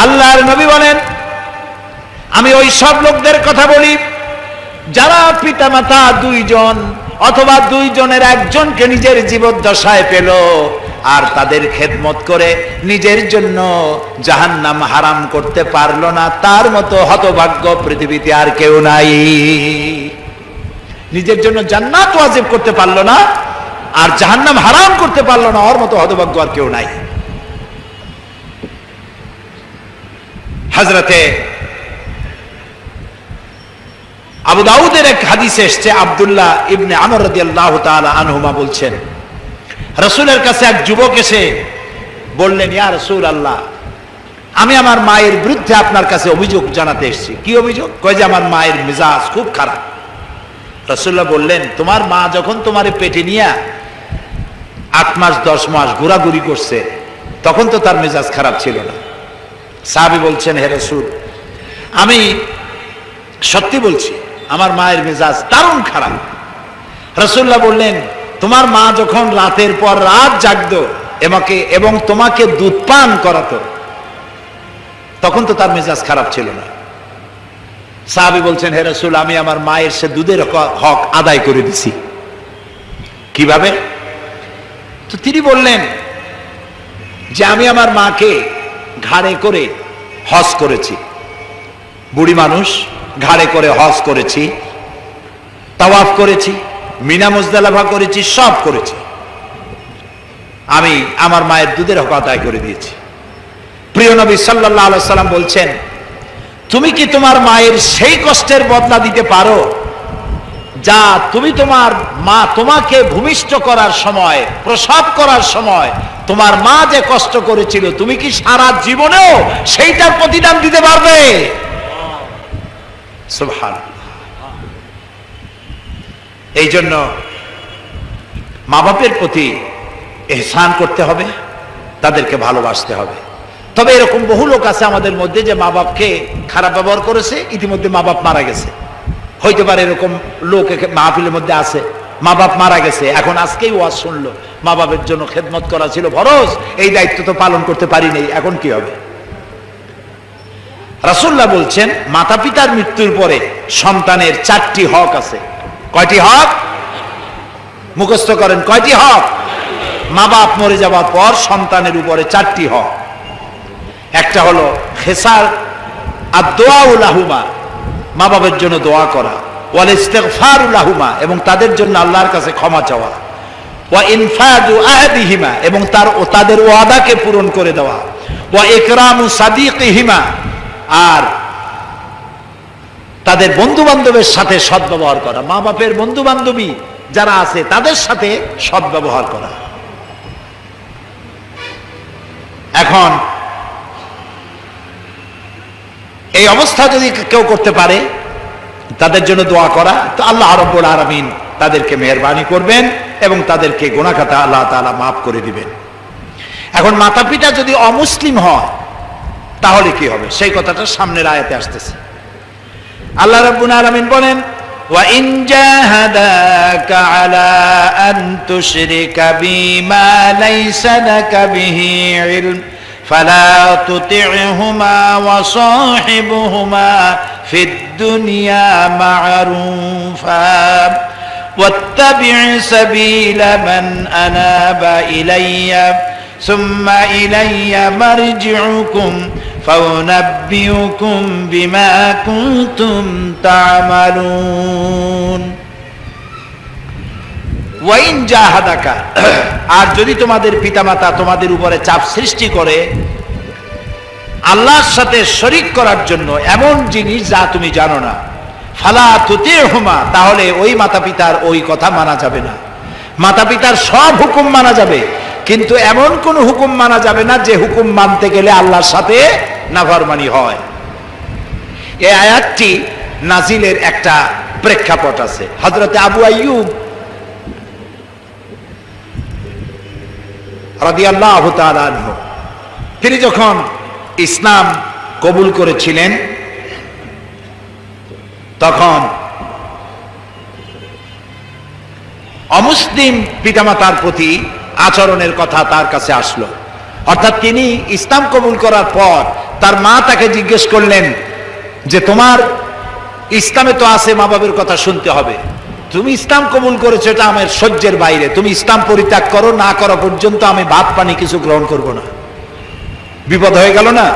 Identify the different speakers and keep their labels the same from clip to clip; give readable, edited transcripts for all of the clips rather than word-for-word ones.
Speaker 1: আল্লাহর নবী বলেন, আমি ওই সব লোকদের কথা বলি যারা পিতামাতা দুইজন অথবা দুইজনের একজনকে নিজের জীবদ্দশায় পেল আর তাদের খেদমত করে নিজের জন্য জাহান্নাম হারাম করতে পারলো না, তার মতো হতভাগ্য পৃথিবীতে আর কেউ নাই। নিজের জন্য জান্নাত ওয়াজিব করতে পারলো না আর জাহান্নাম হারাম করতে পারলো না, ওর মতো হতভাগ্য আর কেউ নাই। হযরতে আবু দাউদের এক হাদিসে এসেছে, আব্দুল্লাহ ইবনে আমর রাদিয়াল্লাহু তাআলা আনহুমা বলছেন, রাসূলের কাছে এক যুবক এসে বললেন, ইয়া রাসূলুল্লাহ, আমি আমার মায়ের বিরুদ্ধে আপনার কাছে অভিযোগ জানাতে এসেছি। কি অভিযোগ? কয় যে আমার মায়ের মেজাজ খুব খারাপ। রাসূলুল্লাহ বললেন, তোমার মা যখন তোমার পেটে নিয়ে 8 মাস 10 মাস ঘোরাঘুরি করছে তখন তো তার মেজাজ খারাপ ছিল না। সাহাবী বলছেন, হে রাসূল, আমি সত্যি বলছি আমার মায়ের মেজাজ দারুণ খারাপ। রাসূলুল্লাহ বললেন, তোমার মা যখন রাতের পর রাত জাগতো এবং তোমাকে দুধ পান করাতো তখন তো তার মেজাজ খারাপ ছিল না। সাহাবী বলছেন, হে রাসূল, আমি আমার মায়ের সে দুধের হক আদায় করে দিছি। কিভাবে? তো তিনি বললেন যে আমি আমার মাকে ঘাড়ে করে হজ করেছি, বুড়ি মানুষ, ঘাড়ে করে হজ করেছি, তাওয়াফ করেছি, মিনা মুজদালিফা করেছি, সব করেছি। আমি আমার মায়ের দুধের হক আদায় করে দিয়েছি। প্রিয় নবী সাল্লাল্লাহু আলাইহি সাল্লাম বলছেন, তুমি কি তোমার মায়ের সেই কষ্টের বদলা দিতে পারো যা তুমি তোমার মা তোমাকে ভূমিষ্ঠ করার সময়, প্রসব করার সময় তোমার মা যে কষ্ট করেছিল, তুমি কি সারা জীবনেও সেইটার প্রতিদান দিতে পারবে? সুবহানাল্লাহ। এই জন্য মা বাপের প্রতি ইহসান করতে হবে, তাদেরকে ভালোবাসতে হবে। তবে এরকম বহু লোক আছে আমাদের মধ্যে যে মা বাপকে খারাপ ব্যবহার করেছে, ইতিমধ্যে মা বাপ মারা গেছে। হইতে পারে এরকম লোক মাহফিলের মধ্যে আছে, মা বাপ মারা গেছে, এখন আজকেই ওয়াজ শুনলো, মা বাপের জন্য খেদমত করা ছিল ফরজ, এই দায়িত্ব তো পালন করতে পারি নাই, এখন কি হবে? রাসূলুল্লাহ বলছেন, মাতা পিতার মৃত্যুর পরে সন্তানের 4টি হক আছে। কয়টি হক? মুখস্থ করেন, কয়টি হক? মা বাপ মরে যাওয়ার পর সন্তানের উপরে 4টি হক। একটা হলো খেসার আদ-দুআউ লাহুমা, মা বাবার জন্য দোয়া করা, ওয়াল ইস্তিগফারু লাহুমা, এবং তাদের জন্য আল্লাহর কাছে ক্ষমা চাওয়া, ওয়া ইনফাদু আহদিহিমা, এবং তাদের ওয়াদাকে পূরণ করে দেওয়া, ওয়া ইকরামু সাদিকিহিমা, আর তাদের বন্ধু বান্ধবের সাথে সদ্ব্যবহার করা। মা বাপের বন্ধু বান্ধবী যারা আছে তাদের সাথে সদ্ব্যবহার করা। এখন এই অবস্থা যদি কেউ করতে পারে, তাদের জন্য দোয়া করা, তো আল্লাহ রাব্বুল আলামিন তাদেরকে মেহেরবানি করবেন এবং তাদেরকে গুনাহ খাতা আল্লাহ তাআলা মাফ করে দিবেন। এখন মাতা পিতা যদি অমুসলিম হয় তাহলে কি হবে, সেই কথাটা সামনের আয়াতে আসতেছে। আল্লাহ রাব্বুল আলামিন বলেন, ওয়া ইন জাহাদাকা আলা আন তুশরিকা বিমা লাইসা লাকা বিহি ইলম ফালা তুতি'হুমা ওয়া সাহিবহুমা ফিদ দুনিয়া মা'রুফা ওয়াত্তাবি' সাবিলা মান আনাবা ইলাইয়া সুম্মা ইলাইয়া মারজি'উকুম ফাউনাব্বিউকুম বিমা কুনতুম তা'মালুন। ওয়াইন জাহাদাকা, আর যদি তোমাদের পিতামাতা তোমাদের উপরে চাপ সৃষ্টি করে আল্লাহর সাথে শরীক করার জন্য এমন জিনিস যা তুমি জানো না, ফালা তুতি'হুমা, তাহলে ওই মাতা পিতার ওই কথা মানা যাবে না। মাতা পিতার সব হুকুম মানা যাবে, কিন্তু এমন কোন হুকুম মানা যাবে না যে হুকুম মানতে গেলে আল্লাহর সাথে নাফরমানি হয়। এই আয়াতটি নাজিলের একটা প্রেক্ষাপট আছে। হযরতে আবু আইয়ুব রাদিয়াল্লাহু তাআলা আনহু, তিনি যখন ইসলাম কবুল করেছিলেন তখন অমুসলিম পিতামাতার প্রতি আচরণের কথা তার কাছে আসলো। অর্থাৎ তিনি ইসলাম কবুল করার পর তার মা তাকে জিজ্ঞেস করলেন যে তোমার ইসলামে তো আছে মা বাবার কথা শুনতে হবে, তুমি ইসলাম কবুল করেছো, এটা আমার সহ্যের বাইরে, তুমি ইসলাম পরিত্যাগ করো, না করা পর্যন্ত আমি ভাত পানি কিছু গ্রহণ করব না। বিপদ হয়ে গেল না?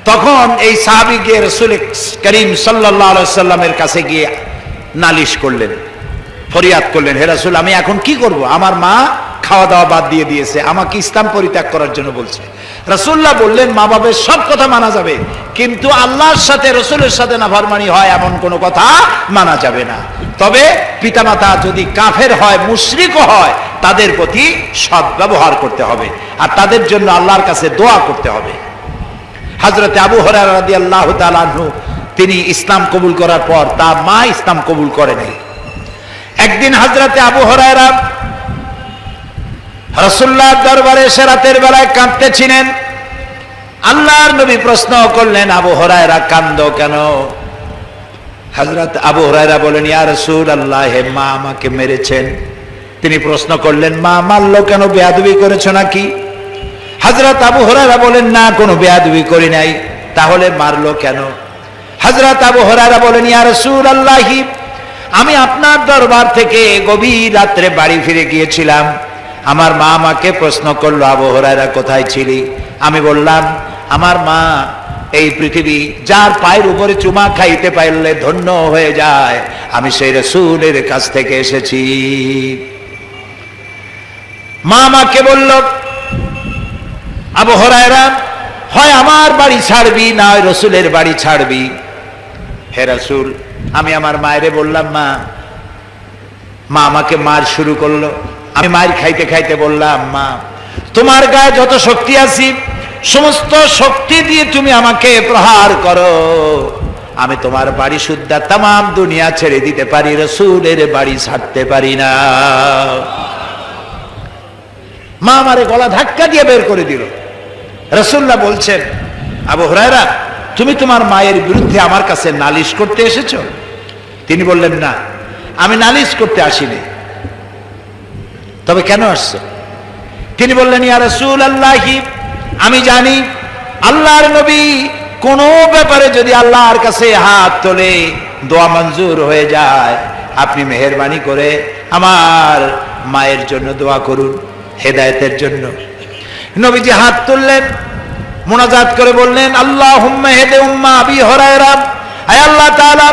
Speaker 1: তখন এই সাহাবী গিয়ে রাসূল করিম সাল্লাল্লাহু আলাইহি সাল্লামের কাছে গিয়ে নালিশ করলেন, ফরিয়াদ করলেন, হে রাসূল আমি এখন কি করব? আমার মা খাওয়া দাওয়া বাদ দিয়ে দিয়েছে, আমাকে ইসলাম পরিত্যাগ করার জন্য বলছে। রাসূলুল্লাহ বললেন মা বাবার সব কথা মানা যাবে, কিন্তু আল্লাহর সাথে রাসূলের সাথে নাফরমানি হয় এমন কোনো কথা মানা যাবে না। তবে পিতামাতা যদি কাফের হয়, মুশরিকও হয়, তাদের প্রতি সদ্ব্যবহার করতে হবে আর তাদের জন্য আল্লাহর কাছে দোয়া করতে হবে। হযরতে আবু হুরায়রা রাদিয়াল্লাহু তাআলা আনহু তিনি ইসলাম কবুল করার পর তার মা ইসলাম কবুল করে নাই। একদিন হযরতে আবু হুরায়রা রাসূলুল্লাহর দরবারে এসে রাতের বেলায় কাঁদতেছিলেন। আল্লাহর নবী প্রশ্ন করলেন, আবু হুরায়রা কাঁদো কেন? হযরত আবু হুরায়রা বলেন, ইয়া রাসূলুল্লাহ, হে মা আমাকে মেরেছেন। তিনি প্রশ্ন করলেন, মা মারলো কেন? বেয়াদবি করেছো নাকি? হযরত আবু হুরায়রা বলেন, না, কোনো বেয়াদবি করি নাই। তাহলে মারলো কেন? হযরত আবু হুরায়রা বলেন, ইয়া রাসূলুল্লাহ, আমি আপনার দরবার থেকে গভীর রাত্রে বাড়ি ফিরে গিয়েছিলাম। আমার মা আমাকে প্রশ্ন করলো, আবু হুরায়রা কোথায় ছিলি? আমি বললাম, আমার মা এই পৃথিবী যার পায়ের উপরে চুমা খাইতে পারলে ধন্য হয়ে যায়, আমি সেই রাসূলের কাছ থেকে এসেছি। মা আমাকে বলল, আবু হুরায়রা হয় আমার বাড়ি ছাড়বি, না হয় রাসূলের বাড়ি ছাড়বি। হে রাসূল, আমি আমার মায়েরে বললাম, মা আমাকে মার শুরু করলো। আমি মার খাইতে খাইতে বললাম, মা তোমার গায়ে যত শক্তি আছে সমস্ত শক্তি দিয়ে তুমি আমাকে প্রহার করো, আমি তোমার বাড়ি সুদ্ধা তামাম দুনিয়া ছেড়ে দিতে পারি, রাসূলের বাড়ি ছাড়তে পারি না। মা আমারে গলা ধাক্কা দিয়ে বের করে দিল। রাসূলুল্লাহ বলছেন, আবু হুরায়রা তুমি তোমার মায়ের বিরুদ্ধে আমার কাছে নালিশ করতে এসেছো? তিনি বললেন, না, আমি নালিশ করতে আসিনি। তবে কেন আসছো? তিনি বললেন, ইয়া রাসূলুল্লাহ, আমি জানি আল্লাহর নবী কোন ব্যাপারে যদি আল্লাহর কাছে হাত তোলে দোয়া মঞ্জুর হয়ে যায়, আপনি মেহেরবানি করে আমার মায়ের জন্য দোয়া করুন, হেদায়েতের জন্য। নবীজি হাত তুললেন, মুনাজাত করে বললেন, আল্লাহুম্মা হেদে উম্মা আবি হুরায়রা, আয় আল্লাহ তাআলা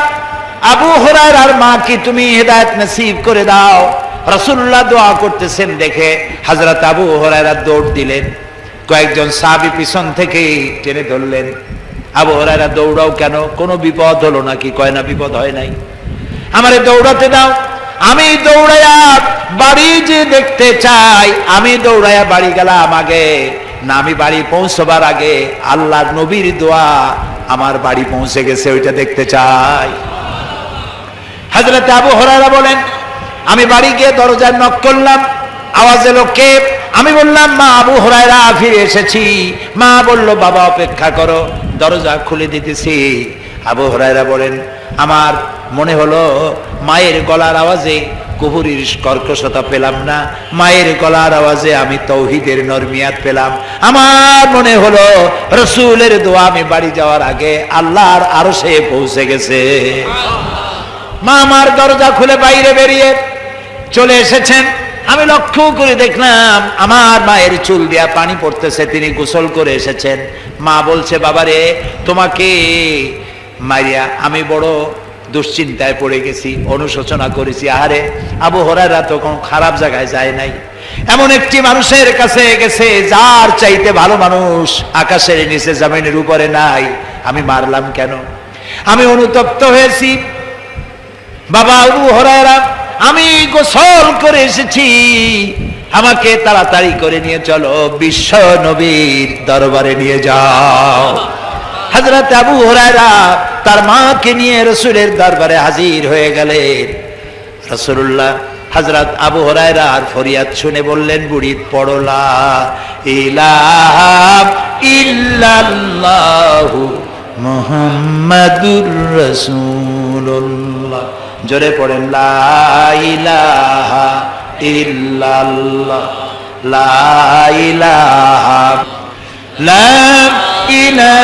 Speaker 1: আবু হুরায়রার মাকে তুমি হেদায়েত নসিব করে দাও। রাসূলুল্লাহ দোয়া করতেছেন দেখে হযরত আবু হুরায়রা দৌড় দিলেন। কয়েকজন সাহাবী পিছন থেকে টেনে ধরলেন। আবু হুরায়রা দৌড়াও কেন? কোনো বিপদ হলো নাকি? কয় না, বিপদ হয় নাই। আমারে দৌড়াতে দাও, আমি দৌড়াইয়া বাড়ি যে দেখতে চাই। আমি দৌড়াইয়া বাড়ি গেলাম আগে না, আমি বাড়ি পৌঁছবার আগে আল্লাহর নবীর দোয়া আমার বাড়ি পৌঁছে গেছে, ওইটা দেখতে চাই। হযরত আবু হুরায়রা বলেন, আমি বাড়ি গিয়ে দরজায় নক করলাম, আওয়াজ এলো কে? আমি বললাম, মা আবু হুরায়রা ফিরে এসেছি। মা বলল, বাবা অপেক্ষা করো, দরজা খুলে দিতেছি। আবু হুরায়রা বলেন, আমার মনে হলো মায়ের গলার আওয়াজে কুহুরির কর্কশতা পেলাম না, মায়ের গলার আওয়াজে আমি তাওহীদের নরমিয়াত পেলাম। আমার মনে হলো রাসূলের দোয়া আমি বাড়ি যাওয়ার আগে আল্লাহর আরশে পৌঁছে গেছে। মা আমার দরজা খুলে বাইরে বেরিয়ে চলে এসেছেন। আমি লক্ষ্য করে দেখলাম আমার মায়ের চুল দিয়া পানি পড়তেছে, তিনি গোসল করে এসেছেন। মা বলছে, বাবারে তোমাকে মারিয়া আমি বড় দুশ্চিন্তায় পড়ে গেছি, অনুশোচনা করেছি। আহারে, আবু হুরায়রা তো কোনো খারাপ জায়গায় যায় নাই, এমন একটি মানুষের কাছে গেছে যার চাইতে ভালো মানুষ আকাশের নিচে জমিনের উপরে নাই, আমি মারলাম কেন? আমি অনুতপ্ত হয়েছি। বাবা আবু হুরায়রা, আমি গোসল করে এসেছি, আমাকে তাড়াতাড়ি করে নিয়ে চলো, বিশ্ব নবীর দরবারে নিয়ে যাও। হযরত আবু হুরায়রা তার মাকে নিয়ে রাসূলের দরবারে হাজির হয়ে গেলেন। রাসূলুল্লাহ হযরত আবু হুরায়রার ফরিয়াদ শুনে বললেন, বুড়ি পড়ো লা ইলাহা ইল্লাল্লাহু মুহাম্মাদুর রাসূলুল্লাহ। জোরে পড়েন, লা ইলাহা ইল্লাল্লাহ, লা ইলাহা, লা
Speaker 2: إله